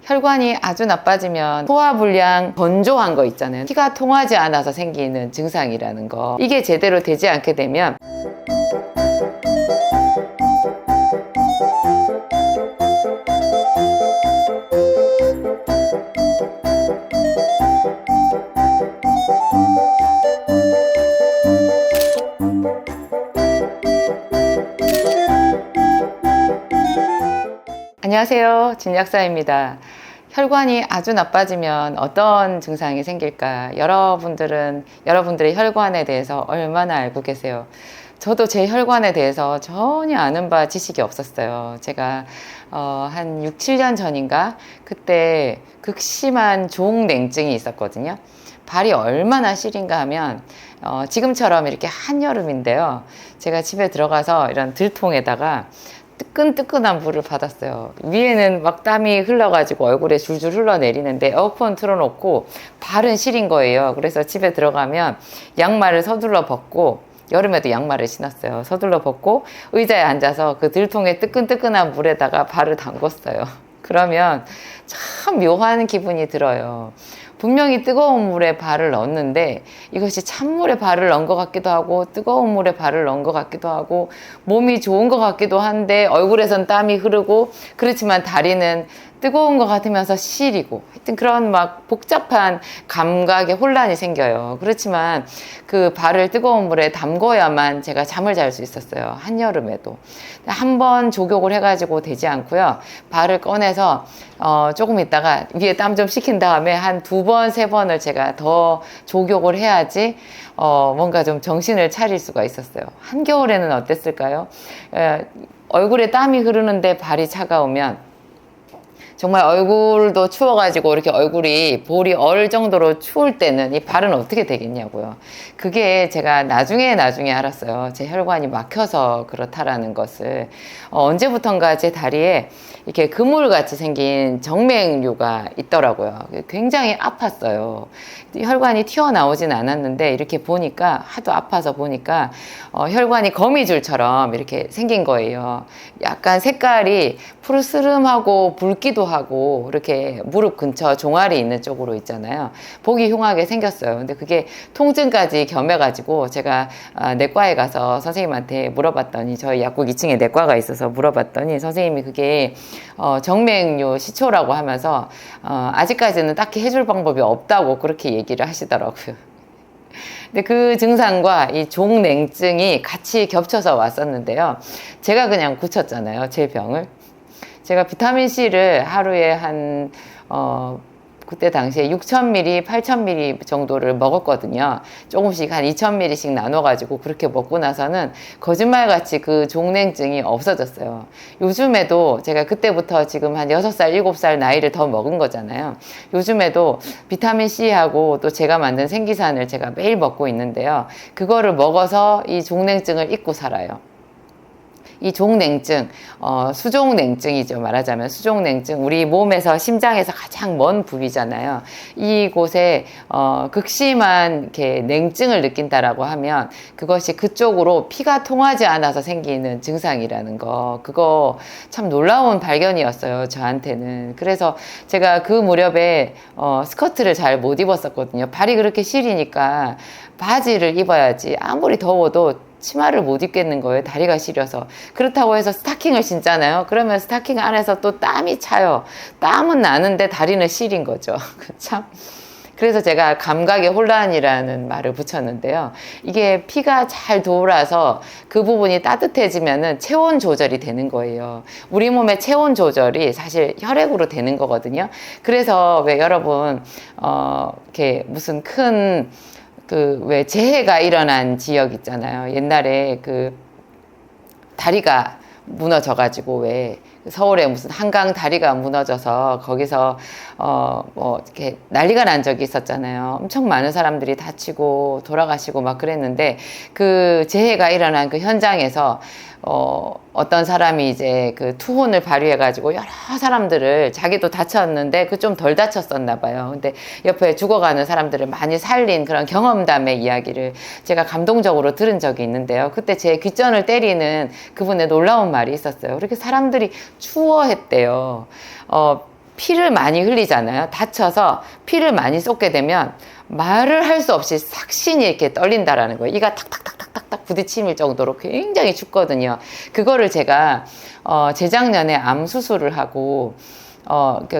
혈관이 아주 나빠지면 소화불량, 건조한 거 있잖아요. 피가 통하지 않아서 생기는 증상이라는 거, 이게 제대로 되지 않게 되면 안녕하세요, 진약사입니다. 혈관이 아주 나빠지면 어떤 증상이 생길까? 여러분들의 혈관에 대해서 얼마나 알고 계세요? 저도 제 혈관에 대해서 전혀 아는 바 지식이 없었어요. 제가 한 6, 7년 전인가 그때 극심한 종냉증이 있었거든요. 발이 얼마나 시린가 하면 지금처럼 이렇게 한여름인데요. 제가 집에 들어가서 이런 들통에다가 뜨끈뜨끈한 물을 받았어요. 위에는 막 땀이 흘러가지고 얼굴에 줄줄 흘러내리는데 에어컨 틀어놓고 발은 시린 거예요. 그래서 집에 들어가면 양말을 서둘러 벗고, 여름에도 양말을 신었어요. 서둘러 벗고 의자에 앉아서 그 들통에 뜨끈뜨끈한 물에다가 발을 담궜어요. 그러면 참 묘한 기분이 들어요. 분명히 뜨거운 물에 발을 넣었는데 이것이 찬물에 발을 넣은 것 같기도 하고 뜨거운 물에 발을 넣은 것 같기도 하고 몸이 좋은 것 같기도 한데 얼굴에선 땀이 흐르고, 그렇지만 다리는 뜨거운 것 같으면서 시리고, 하여튼 그런 막 복잡한 감각의 혼란이 생겨요. 그렇지만 그 발을 뜨거운 물에 담궈야만 제가 잠을 잘 수 있었어요. 한여름에도. 한 번 조격을 해가지고 되지 않고요. 발을 꺼내서 조금 있다가 위에 땀 좀 식힌 다음에 한 2번, 3번을 제가 더 조격을 해야지 뭔가 좀 정신을 차릴 수가 있었어요. 한겨울에는 어땠을까요? 얼굴에 땀이 흐르는데 발이 차가우면, 정말 얼굴도 추워가지고 이렇게 얼굴이 볼이 얼 정도로 추울 때는 이 발은 어떻게 되겠냐고요. 그게 제가 나중에 알았어요. 제 혈관이 막혀서 그렇다라는 것을. 언제부턴가 제 다리에 이렇게 그물같이 생긴 정맥류가 있더라고요. 굉장히 아팠어요. 혈관이 튀어나오진 않았는데 이렇게 보니까, 하도 아파서 보니까 혈관이 거미줄처럼 이렇게 생긴 거예요. 약간 색깔이 푸르스름하고 붉기도 하고, 이렇게 무릎 근처 종아리 있는 쪽으로 있잖아요. 보기 흉하게 생겼어요. 근데 그게 통증까지 겸해가지고 제가 내과에 가서 선생님한테 물어봤더니, 저희 약국 2층에 내과가 있어서 물어봤더니 선생님이 그게 정맥류 시초라고 하면서 아직까지는 딱히 해줄 방법이 없다고 그렇게 얘기를 하시더라고요. 근데 그 증상과 이 종냉증이 같이 겹쳐서 왔었는데요. 제가 그냥 고쳤잖아요, 제 병을. 제가 비타민C를 하루에 그때 당시에 6,000ml, 8,000ml 정도를 먹었거든요. 조금씩 한 2,000ml씩 나눠가지고 그렇게 먹고 나서는 거짓말같이 그 종냉증이 없어졌어요. 요즘에도 제가 그때부터 지금 한 6살, 7살 나이를 더 먹은 거잖아요. 요즘에도 비타민C하고 또 제가 만든 생기산을 제가 매일 먹고 있는데요. 그거를 먹어서 이 종냉증을 잊고 살아요. 이 종냉증, 수종냉증이죠. 말하자면 수종냉증, 우리 몸에서 심장에서 가장 먼 부위잖아요. 이곳에 극심한 이렇게 냉증을 느낀다라고 하면 그것이 그쪽으로 피가 통하지 않아서 생기는 증상이라는 거, 그거 참 놀라운 발견이었어요, 저한테는. 그래서 제가 그 무렵에 스커트를 잘 못 입었었거든요. 발이 그렇게 시리니까 바지를 입어야지, 아무리 더워도 치마를 못 입겠는 거예요. 다리가 시려서. 그렇다고 해서 스타킹을 신잖아요. 그러면 스타킹 안에서 또 땀이 차요. 땀은 나는데 다리는 시린 거죠. 참. 그래서 제가 감각의 혼란이라는 말을 붙였는데요. 이게 피가 잘 돌아서 그 부분이 따뜻해지면은 체온 조절이 되는 거예요. 우리 몸의 체온 조절이 사실 혈액으로 되는 거거든요. 그래서 왜 여러분 이렇게 무슨 큰 왜 재해가 일어난 지역 있잖아요. 옛날에 그 다리가 무너져가지고, 왜 서울에 무슨 한강 다리가 무너져서 거기서 이렇게 난리가 난 적이 있었잖아요. 엄청 많은 사람들이 다치고 돌아가시고 막 그랬는데, 그 재해가 일어난 그 현장에서 어떤 사람이 이제 그 투혼을 발휘해가지고 여러 사람들을, 자기도 다쳤는데 그 좀 덜 다쳤었나 봐요. 근데 옆에 죽어가는 사람들을 많이 살린 그런 경험담의 이야기를 제가 감동적으로 들은 적이 있는데요. 그때 제 귓전을 때리는 그분의 놀라운 말이 있었어요. 그렇게 사람들이 추워했대요. 피를 많이 흘리잖아요. 다쳐서 피를 많이 쏟게 되면 말을 할 수 없이 삭신이 이렇게 떨린다라는 거예요. 이가 탁탁탁탁탁탁 부딪힘일 정도로 굉장히 춥거든요. 그거를 제가 재작년에 암 수술을 하고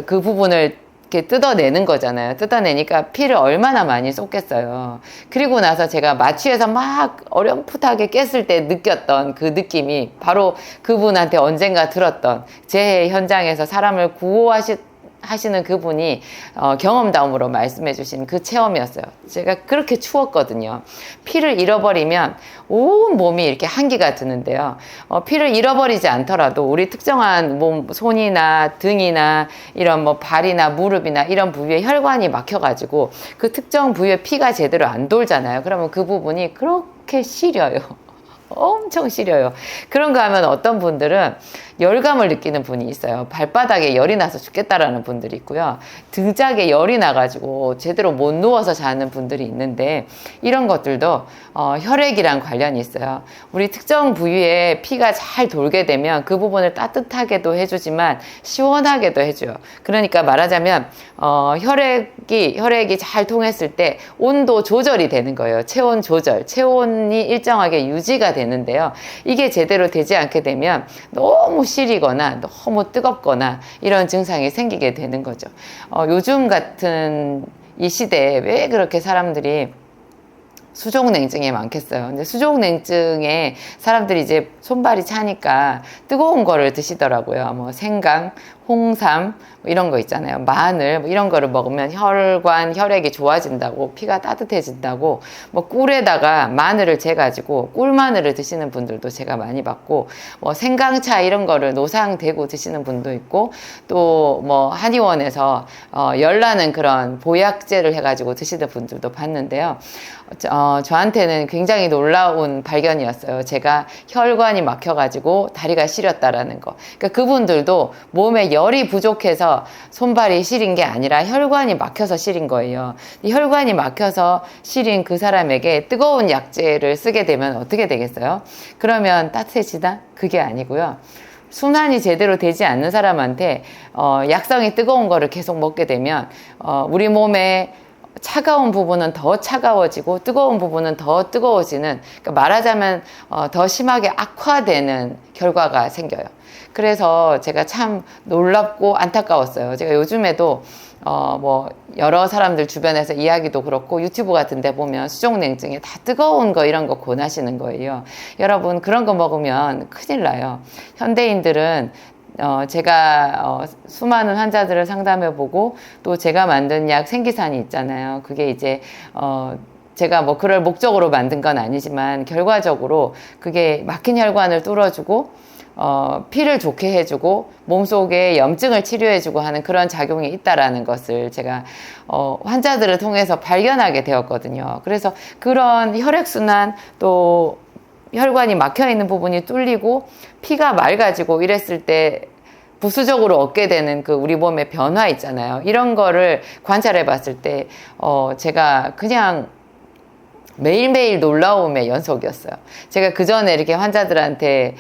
그 부분을 이렇게 뜯어내는 거잖아요. 뜯어내니까 피를 얼마나 많이 쏟겠어요. 그리고 나서 제가 마취해서 막 어렴풋하게 깼을 때 느꼈던 그 느낌이 바로 그분한테 언젠가 들었던 제 현장에서 사람을 하시는 그분이 경험담으로 말씀해 주신 그 체험이었어요. 제가 그렇게 추웠거든요. 피를 잃어버리면 온 몸이 이렇게 한기가 드는데요. 피를 잃어버리지 않더라도 우리 특정한 몸, 손이나 등이나 이런 뭐 발이나 무릎이나 이런 부위에 혈관이 막혀가지고 그 특정 부위에 피가 제대로 안 돌잖아요. 그러면 그 부분이 그렇게 시려요. 엄청 시려요. 그런 거 하면 어떤 분들은 열감을 느끼는 분이 있어요. 발바닥에 열이 나서 죽겠다라는 분들이 있고요. 등짝에 열이 나가지고 제대로 못 누워서 자는 분들이 있는데 이런 것들도 혈액이랑 관련이 있어요. 우리 특정 부위에 피가 잘 돌게 되면 그 부분을 따뜻하게도 해주지만 시원하게도 해줘요. 그러니까 말하자면 혈액이 잘 통했을 때 온도 조절이 되는 거예요. 체온 조절, 체온이 일정하게 유지가 되는데요. 이게 제대로 되지 않게 되면 너무 시리거나 너무 뜨겁거나 이런 증상이 생기게 되는 거죠. 요즘 같은 이 시대에 왜 그렇게 사람들이 수족냉증이 많겠어요. 근데 수족냉증에 사람들이 이제 손발이 차니까 뜨거운 거를 드시더라고요. 뭐 생강, 홍삼 뭐 이런 거 있잖아요. 마늘 뭐 이런 거를 먹으면 혈액이 좋아진다고, 피가 따뜻해진다고, 뭐 꿀에다가 마늘을 재가지고 꿀마늘을 드시는 분들도 제가 많이 봤고, 뭐 생강차 이런 거를 노상 대고 드시는 분도 있고, 또 뭐 한의원에서 열나는 그런 보약제를 해가지고 드시는 분들도 봤는데요. 저한테는 굉장히 놀라운 발견이었어요. 제가 혈관이 막혀가지고 다리가 시렸다라는 거. 그러니까 그분들도 몸에 열이 부족해서 손발이 시린 게 아니라 혈관이 막혀서 시린 거예요. 이 혈관이 막혀서 시린 그 사람에게 뜨거운 약재를 쓰게 되면 어떻게 되겠어요? 그러면 따뜻해지다? 그게 아니고요. 순환이 제대로 되지 않는 사람한테 약성이 뜨거운 거를 계속 먹게 되면 우리 몸에 차가운 부분은 더 차가워지고 뜨거운 부분은 더 뜨거워지는, 그러니까 말하자면 더 심하게 악화되는 결과가 생겨요. 그래서 제가 참 놀랍고 안타까웠어요. 제가 요즘에도 뭐 여러 사람들 주변에서 이야기도 그렇고 유튜브 같은 데 보면 수족냉증에 다 뜨거운 거 이런 거 권하시는 거예요. 여러분 그런 거 먹으면 큰일 나요. 현대인들은 제가 수많은 환자들을 상담해보고 또 제가 만든 약 생기산이 있잖아요. 그게 이제 제가 뭐 그럴 목적으로 만든 건 아니지만 결과적으로 그게 막힌 혈관을 뚫어주고 피를 좋게 해주고 몸속에 염증을 치료해주고 하는 그런 작용이 있다라는 것을 제가 환자들을 통해서 발견하게 되었거든요. 그래서 그런 혈액순환 또 혈관이 막혀있는 부분이 뚫리고 피가 맑아지고 이랬을 때 부수적으로 얻게 되는 그 우리 몸의 변화 있잖아요. 이런 거를 관찰해 봤을 때 제가 그냥 매일매일 놀라움의 연속이었어요. 제가 그 전에 이렇게 환자들한테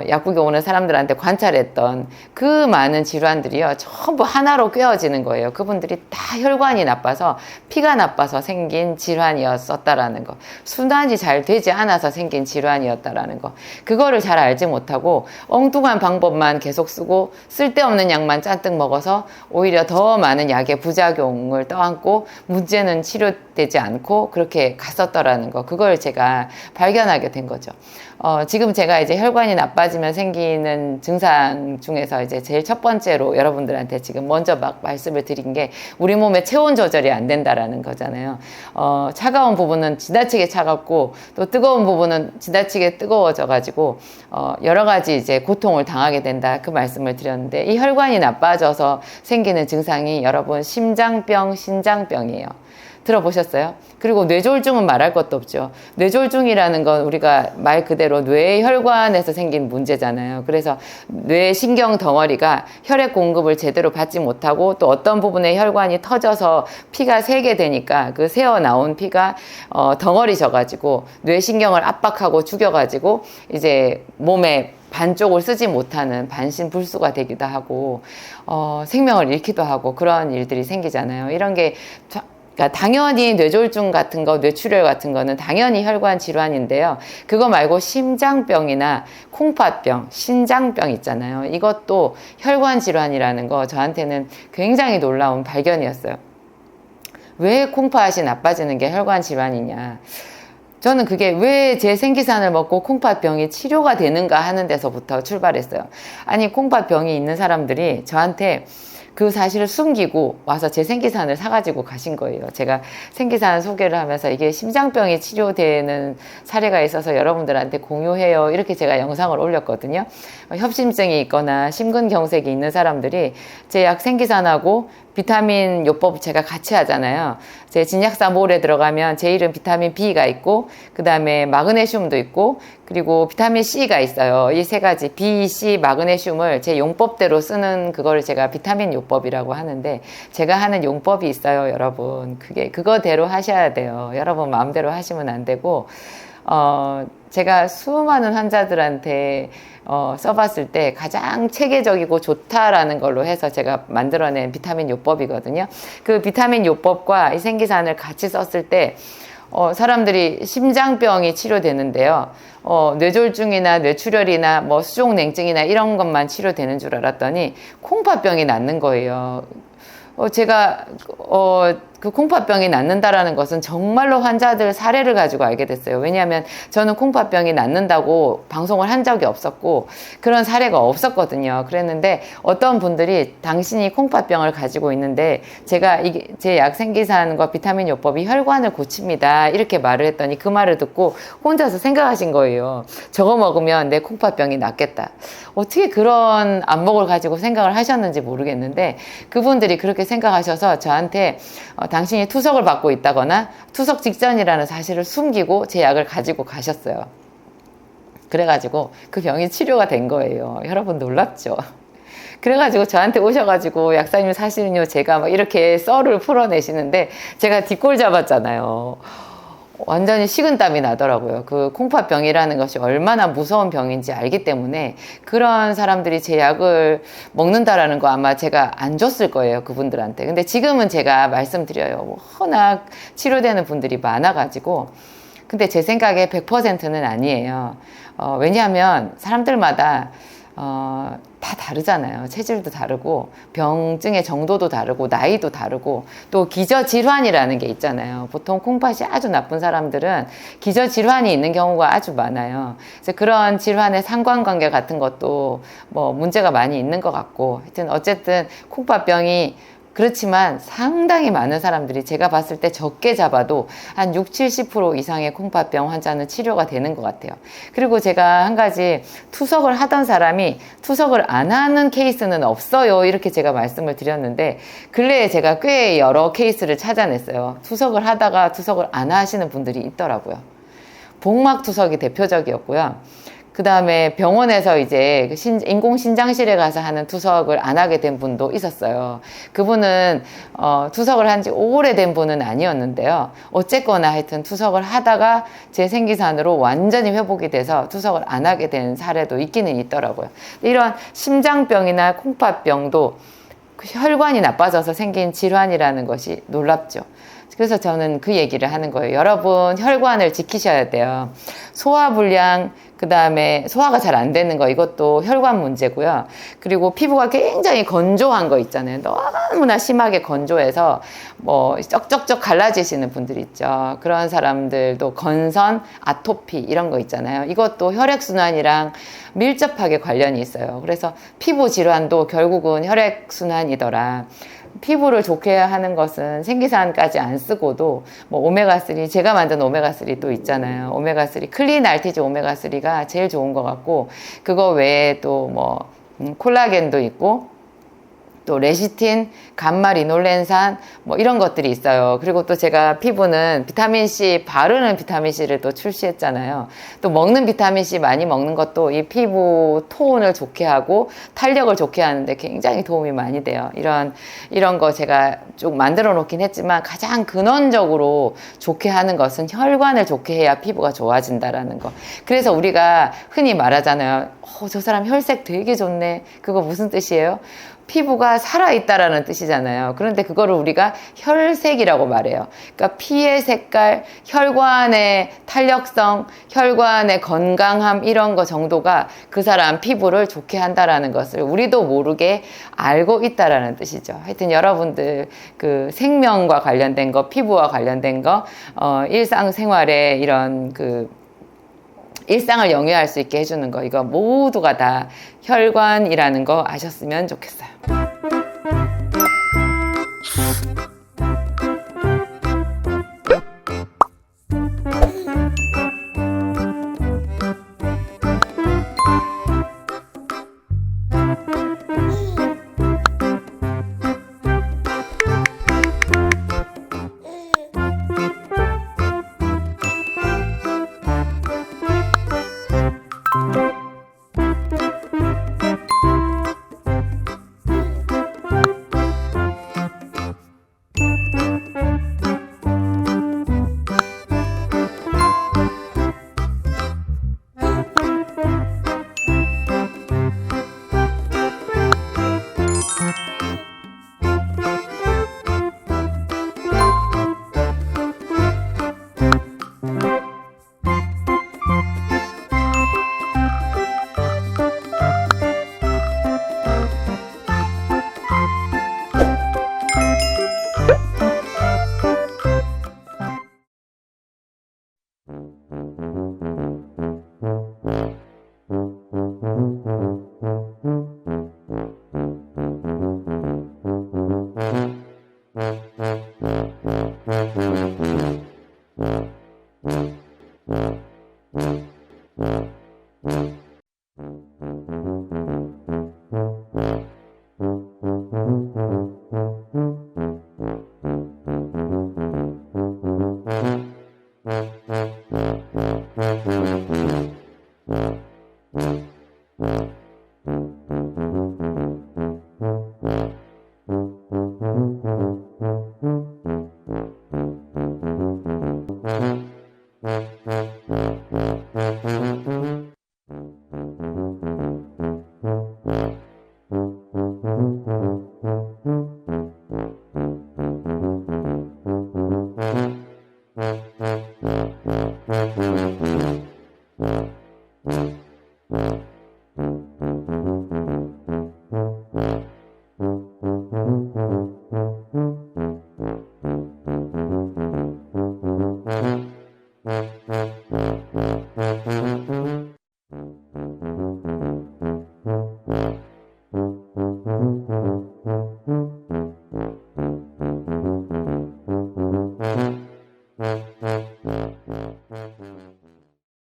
약국에 오는 사람들한테 관찰했던 그 많은 질환들이요 전부 하나로 꿰어지는 거예요. 그분들이 다 혈관이 나빠서 피가 나빠서 생긴 질환이었었다라는 거, 순환이 잘 되지 않아서 생긴 질환이었다라는 거, 그거를 잘 알지 못하고 엉뚱한 방법만 계속 쓰고 쓸데없는 약만 잔뜩 먹어서 오히려 더 많은 약의 부작용을 떠안고 문제는 치료되지 않고 그렇게 갔었더라는 거, 그걸 제가 발견하게 된 거죠. 지금 제가 이제 혈관이 나빠지면 생기는 증상 중에서 이제 제일 첫 번째로 여러분들한테 지금 먼저 막 말씀을 드린 게 우리 몸의 체온 조절이 안 된다라는 거잖아요. 차가운 부분은 지나치게 차갑고 또 뜨거운 부분은 지나치게 뜨거워져 가지고 여러 가지 이제 고통을 당하게 된다, 그 말씀을 드렸는데, 이 혈관이 나빠져서 생기는 증상이 여러분 심장병, 신장병이에요. 들어보셨어요? 그리고 뇌졸중은 말할 것도 없죠. 뇌졸중이라는 건 우리가 말 그대로 뇌혈관에서 생긴 문제잖아요. 그래서 뇌신경 덩어리가 혈액 공급을 제대로 받지 못하고 또 어떤 부분에 혈관이 터져서 피가 새게 되니까 그 새어 나온 피가 덩어리 져가지고 뇌신경을 압박하고 죽여가지고 이제 몸에 반쪽을 쓰지 못하는 반신불수가 되기도 하고 생명을 잃기도 하고 그런 일들이 생기잖아요. 이런 게 그러니까 당연히 뇌졸중 같은 거, 뇌출혈 같은 거는 당연히 혈관 질환인데요. 그거 말고 심장병이나 콩팥병, 신장병 있잖아요. 이것도 혈관 질환이라는 거 저한테는 굉장히 놀라운 발견이었어요. 왜 콩팥이 나빠지는 게 혈관 질환이냐. 저는 그게 왜 제 생기산을 먹고 콩팥병이 치료가 되는가 하는 데서부터 출발했어요. 아니, 콩팥병이 있는 사람들이 저한테 그 사실을 숨기고 와서 제 생기산을 사가지고 가신 거예요. 제가 생기산 소개를 하면서 이게 심장병이 치료되는 사례가 있어서 여러분들한테 공유해요. 이렇게 제가 영상을 올렸거든요. 협심증이 있거나 심근경색이 있는 사람들이 제 약 생기산하고 비타민 요법 제가 같이 하잖아요. 제 진약사몰에 들어가면 제일은 비타민 B가 있고 그 다음에 마그네슘도 있고 그리고 비타민 C가 있어요. 이 세 가지 B, C, 마그네슘을 제 용법대로 쓰는 그거를 제가 비타민 요법이라고 하는데 제가 하는 용법이 있어요, 여러분. 그거대로 하셔야 돼요. 여러분 마음대로 하시면 안 되고 제가 수많은 환자들한테 써봤을 때 가장 체계적이고 좋다라는 걸로 해서 제가 만들어낸 비타민 요법이거든요. 그 비타민 요법과 이 생기산을 같이 썼을 때 사람들이 심장병이 치료되는데요. 뇌졸중이나 뇌출혈이나 뭐 수족냉증이나 이런 것만 치료되는 줄 알았더니 콩팥병이 낫는 거예요. 제가 그 콩팥병이 낫는다라는 것은 정말로 환자들 사례를 가지고 알게 됐어요. 왜냐하면 저는 콩팥병이 낫는다고 방송을 한 적이 없었고 그런 사례가 없었거든요. 그랬는데 어떤 분들이 당신이 콩팥병을 가지고 있는데 제가 이게 제 약 생기산과 비타민 요법이 혈관을 고칩니다. 이렇게 말을 했더니 그 말을 듣고 혼자서 생각하신 거예요. 저거 먹으면 내 콩팥병이 낫겠다. 어떻게 그런 안목을 가지고 생각을 하셨는지 모르겠는데 그분들이 그렇게 생각하셔서 저한테 당신이 투석을 받고 있다거나 투석 직전이라는 사실을 숨기고 제 약을 가지고 가셨어요. 그래가지고 그 병이 치료가 된 거예요. 여러분 놀랍죠? 그래가지고 저한테 오셔가지고 약사님 사실은요 제가 막 이렇게 썰을 풀어내시는데 제가 뒷골 잡았잖아요. 완전히 식은땀이 나더라고요. 그 콩팥병이라는 것이 얼마나 무서운 병인지 알기 때문에 그런 사람들이 제 약을 먹는다라는 거 아마 제가 안 줬을 거예요. 그분들한테. 근데 지금은 제가 말씀드려요. 워낙 치료되는 분들이 많아가지고. 근데 제 생각에 100%는 아니에요. 왜냐하면 사람들마다 다 다르잖아요. 체질도 다르고 병증의 정도도 다르고 나이도 다르고 또 기저질환이라는 게 있잖아요. 보통 콩팥이 아주 나쁜 사람들은 기저질환이 있는 경우가 아주 많아요. 그래서 그런 질환의 상관관계 같은 것도 뭐 문제가 많이 있는 것 같고 하여튼 어쨌든 콩팥병이 그렇지만 상당히 많은 사람들이 제가 봤을 때 적게 잡아도 한 60-70% 이상의 콩팥병 환자는 치료가 되는 것 같아요. 그리고 제가 한 가지 투석을 하던 사람이 투석을 안 하는 케이스는 없어요. 이렇게 제가 말씀을 드렸는데 근래에 제가 꽤 여러 케이스를 찾아냈어요. 투석을 하다가 투석을 안 하시는 분들이 있더라고요. 복막 투석이 대표적이었고요. 그 다음에 병원에서 이제 인공신장실에 가서 하는 투석을 안 하게 된 분도 있었어요. 그분은 투석을 한 지 오래된 분은 아니었는데요. 어쨌거나 하여튼 투석을 하다가 제 생기산으로 완전히 회복이 돼서 투석을 안 하게 된 사례도 있기는 있더라고요. 이런 심장병이나 콩팥병도 혈관이 나빠져서 생긴 질환이라는 것이 놀랍죠. 그래서 저는 그 얘기를 하는 거예요. 여러분 혈관을 지키셔야 돼요. 소화불량, 그 다음에 소화가 잘 안 되는 거 이것도 혈관 문제고요. 그리고 피부가 굉장히 건조한 거 있잖아요. 너무나 심하게 건조해서 뭐 쩍쩍쩍 갈라지시는 분들 있죠. 그런 사람들도 건선, 아토피 이런 거 있잖아요. 이것도 혈액순환이랑 밀접하게 관련이 있어요. 그래서 피부 질환도 결국은 혈액순환이더라. 피부를 좋게 하는 것은 생기산까지 안 쓰고도 뭐 오메가3 제가 만든 오메가3 또 있잖아요. 오메가3 클린 알티지 오메가3가 제일 좋은 것 같고 그거 외에 또 뭐 콜라겐도 있고 또 레시틴, 감마 리놀렌산 뭐 이런 것들이 있어요. 그리고 또 제가 피부는 비타민C, 바르는 비타민C를 또 출시했잖아요. 또 먹는 비타민C 많이 먹는 것도 이 피부 톤을 좋게 하고 탄력을 좋게 하는데 굉장히 도움이 많이 돼요. 이런 거 제가 쭉 만들어 놓긴 했지만 가장 근원적으로 좋게 하는 것은 혈관을 좋게 해야 피부가 좋아진다라는 거. 그래서 우리가 흔히 말하잖아요. 저 사람 혈색 되게 좋네. 그거 무슨 뜻이에요? 피부가 살아있다라는 뜻이잖아요. 그런데 그거를 우리가 혈색이라고 말해요. 그러니까 피의 색깔, 혈관의 탄력성, 혈관의 건강함 이런 거 정도가 그 사람 피부를 좋게 한다라는 것을 우리도 모르게 알고 있다라는 뜻이죠. 하여튼 여러분들 그 생명과 관련된 거, 피부와 관련된 거, 일상생활에 이런 일상을 영위할 수 있게 해주는 거, 이거 모두가 다 혈관이라는 거 아셨으면 좋겠어요.